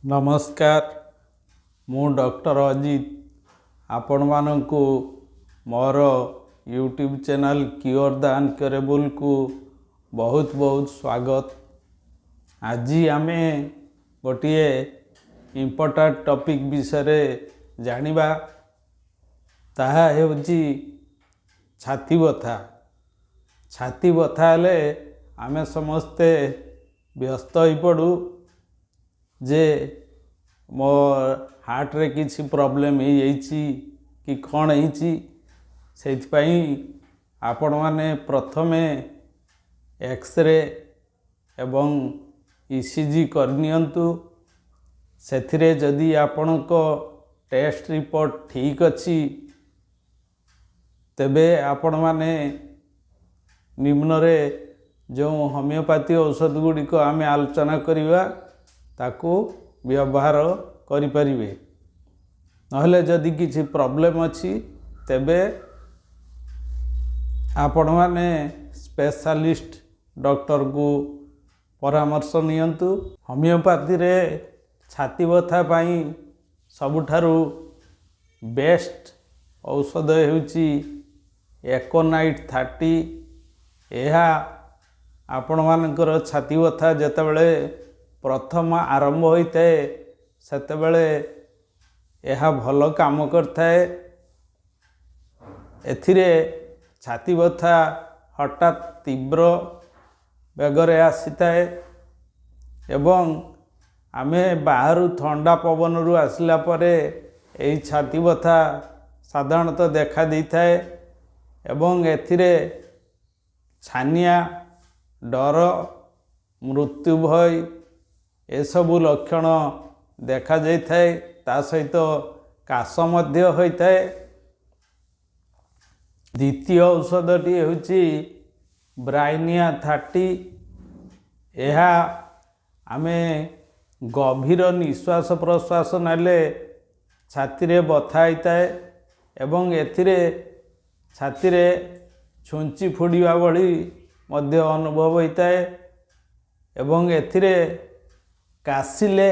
नमस्कार मु डॉक्टर अजित आपण मानकु मोर यूट्यूब चैनल क्योर द अनक्योरेबल को बहुत बहुत स्वागत। आज आमे गोटे इम्पोर्टेंट टॉपिक विषय जानिबा ताहा हेउची छाती बथा। छाती बथा हेले आमे समस्ते व्यस्त हो पड़ू जे मो हार्ट रे किसी प्रॉब्लम हो जाइछि कि कौन होइछि। सेइथिपाई आपण माने प्रथमे एक्सरे एवं ईसीजी करनियंतु। सेथिरे जदि आपणको टेस्ट रिपोर्ट ठीक अछि तेबे आपण माने निम्न रे जो होमियोपैथी औषध गुड़ी को आमे आलोचना करिवा ताकू व्यवहार करि परिबे। नहले जदि किछि प्रॉब्लम अछि तेबे आपण माने स्पेशलिस्ट डॉक्टर को परामर्श नियंतु। होमियोपैथी रे छाती बथा पाई सबुठारु बेस्ट औषध हेउची एकोनाइट 30। यह आपण मानकर छाती बथा जेतेबेले प्रथम आरंभ होता है सेतेबेले यह भल काम करथाए। एथिरे छाती बथा हठात तीव्र बेगरे आसीताए एवं आमे बाहरु ठंडा पवन रु आसला परे एही छाती बथा साधारणतः देखा देइथाए एवं एथिरे छानिया डर मृत्यु भय ए सबु लक्षण देखा जाइथाए। ता सहित काश मध्य होइथाए। द्वितीय औषधटी हेउची ब्राइनिया 30। यह आमे गभीर निश्वास प्रश्वास नेले छाती रे बथा होइथाए एवं एथिरे छाती रे छुंची फुडिबा भली मध्य अनुभव होइथाए एवं एथिरे कासिले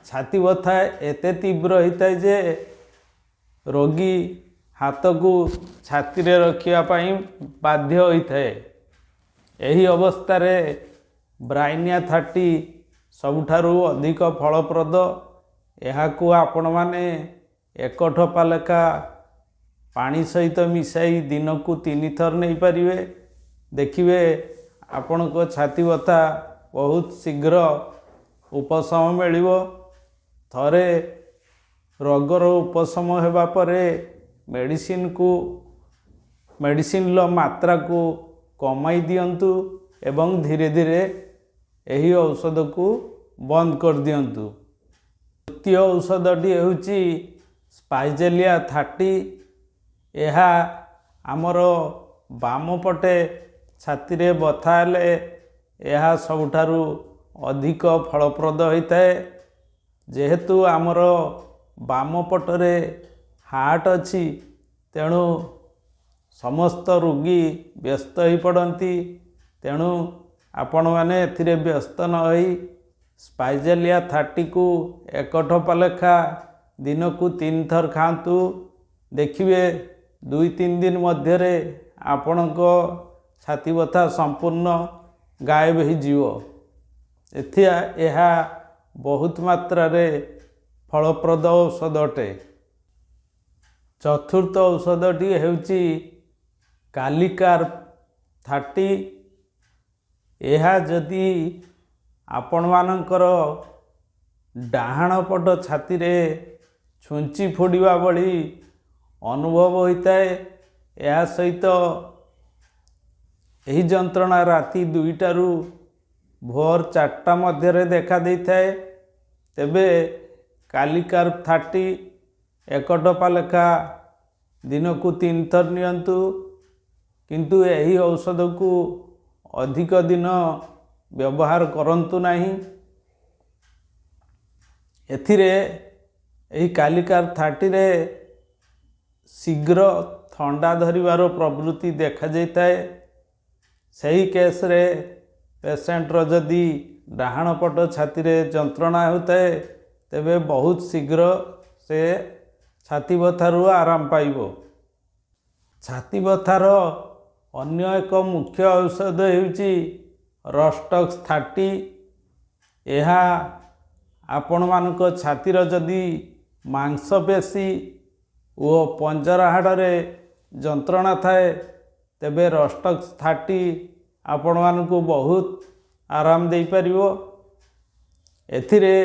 छाती बथा एते तीव्र होता है जे रोगी हाथ को छाती रे रखिया पाई बाध्य होता है। यही अवस्था रे ब्राइनिया 30 सबुठारु अधिक फलप्रद। यहाकू आपण माने एक ठोपा लेखा पानी सहित मिसाई दिन को 3 थर नहीं पारिबे। देखिए आपण को छाती बथा बहुत शीघ्र उपशम मिलिबो। थरे रोगर उपशम हेबा परे मेडिसिन लो मात्रा को कमाई दियंतु एवं धीरे धीरे यही औषध को बंद कर दियंतु। द्वितीय औषधटी हेउची स्पाइजेलिया 30। यह आमर बाम पटे छाती रे बथा हेले यह सबुठारु अधिक फलप्रद होता है। जेहेतु आमर बाम पटरे हार्ट अच्छी तेणु समस्त रोगी व्यस्त हो पड़ती। तेणु आपण मैंने एथिरे व्यस्त न होई स्पाइजेलिया 30 को एक ठोपा लेखा दिन को 3 थर खातु। देखिए 2-3 दिन मध्य आपण को छाती बथा संपूर्ण गायब हो जीवो। यह बहुत मात्रा रे फलप्रद औषध अटे। चतुर्थ औषधटी हेउची कालिकार्प 30। यह जदि आपण मानकर डाहाण पट छाती रे छुंची फोड़िबा भली अनुभव होता है। यह सहित यही जंत्रणा राति 2टारू भोर 4टा मध्य देखा देता है तेबे कालिकार्प 30 एक टोपा लेखा दिन को 3 थर नियंतु। किंतु यही औषध को अधिक दिन व्यवहार करंतु नहीं। एथिरे यही कालिकार्प 30 रे शीघ्र थंडा धरिबार प्रवृत्ति देखा जाता है। सही केस रे पेसेंटर जदि डाहाण पट छाती रे जंत्रणा होता है तेबे बहुत शीघ्र से छाती बथारू आराम पाइबो। छाती बथार अन्य एक मुख्य औषध हेउची रस्टक्स 30। यह आपण मानक छातीर जदि मांसपेशी ओ पंजरा हाड़े जंत्रणा थाए तेबे रस्टक्स 30 आपण मानकु बहुत आराम दे पारिबो। एथिरे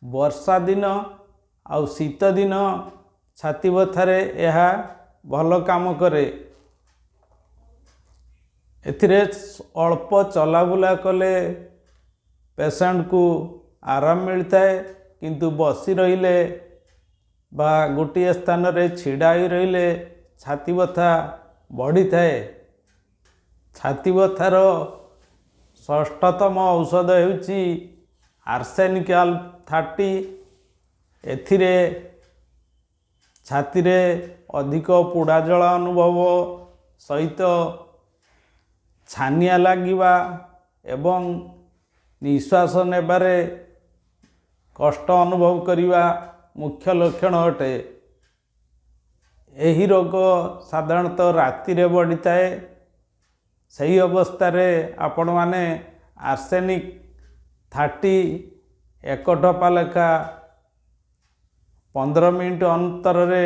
वर्षा दिन आउ शीत दिन छाती बथारे यह भल काम करे। एथिरे अल्प चलाबुला कले पेशेंट को आराम मिलता है, किंतु बसी रहिले बा गोटे स्थान रे छिड़ा ही रहिले छाती बथा बढ़ी थाए। छाती बथार षष्ठतम औषध हेउची आर्सेनिकाल 30। एथिरे छाती रे अधिक पोड़ा जला अनुभव सहित छानिया लागिबा एवं निश्वास नेबारे कष्ट अनुभव करिबा मुख्य लक्षण अटे। एही रोग साधारणतः राति रे बढ़ी थाए। सही अवस्था रे आपण माने आर्सेनिक 30 एक ढपा लेखा 15 मिनट अंतर रे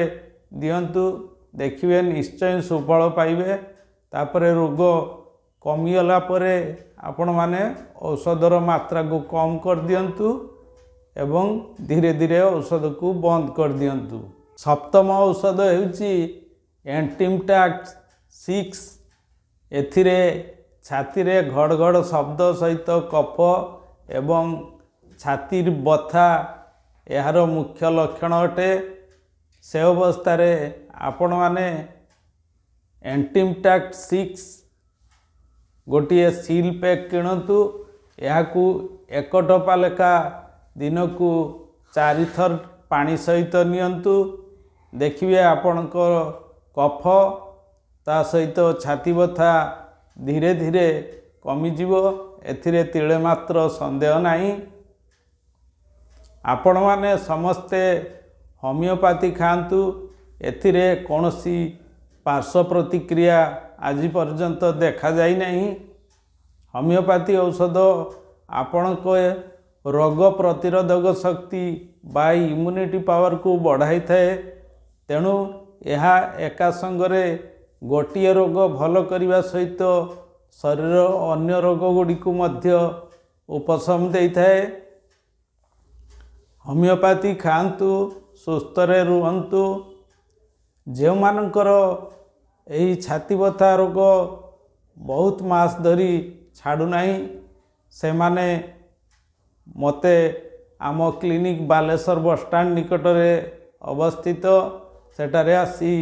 दियंतु, देखिए निश्चय सुफल पाइबे। तापरे रोग कमीगला परे आपण माने औषधर मात्रा को कम कर दियंतु एवं धीरे धीरे औषध को बंद कर दियंतु। सप्तम औषध हेउची एंटीमटैक्स 6। एथिरे छाती रे घड़ घड़ शब्द सहित कफ एवं छाती बथा यार मुख्य लक्षण अटे। से अवस्था रे आपण माने एंटीमटैक्स 6 गोटे सील पैक किणतु। याकू एक ढपा लेखा दिन को 4 थर पानी सहित नियंतु। देखिए आपणकर कफ ता सहित छाती बथा धीरे धीरे कमिजिवो। एथिरे तिले मात्र संदेह नहीं। आपण माने समस्ते होमियोपैथी खातु। एथिरे कौनसी पार्श्व प्रतिक्रिया आज पर्यंत देखा जाई नहीं। होमियोपैथी औषध आपण को रोग प्रतिरोधक शक्ति बा इम्यूनिटी पावर को बढ़ाई थाए। तेणु यह एका संगरे गोटिए रोग भल करने सहित शरीर अन्य रोग गुड़ी को मध्य उपशम दे थाए। होमियोपैथी खातु, सुस्थ रे रुहंतु। जो मानकर यही छाती बथा रोग बहुत मास धरी छाड़ू नहीं, से माने मते आम क्लिनिक बालेश्वर बस स्टैंड निकट रे अवस्थित सेटारे आसी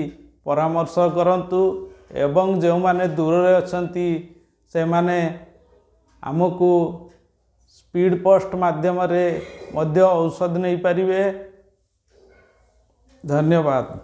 परामर्श करंतु। एवं जो माने दूर रे अछंती से माने आमको स्पीड पोस्ट माध्यम रे मध्य औषध नहीं पारिबे। धन्यवाद।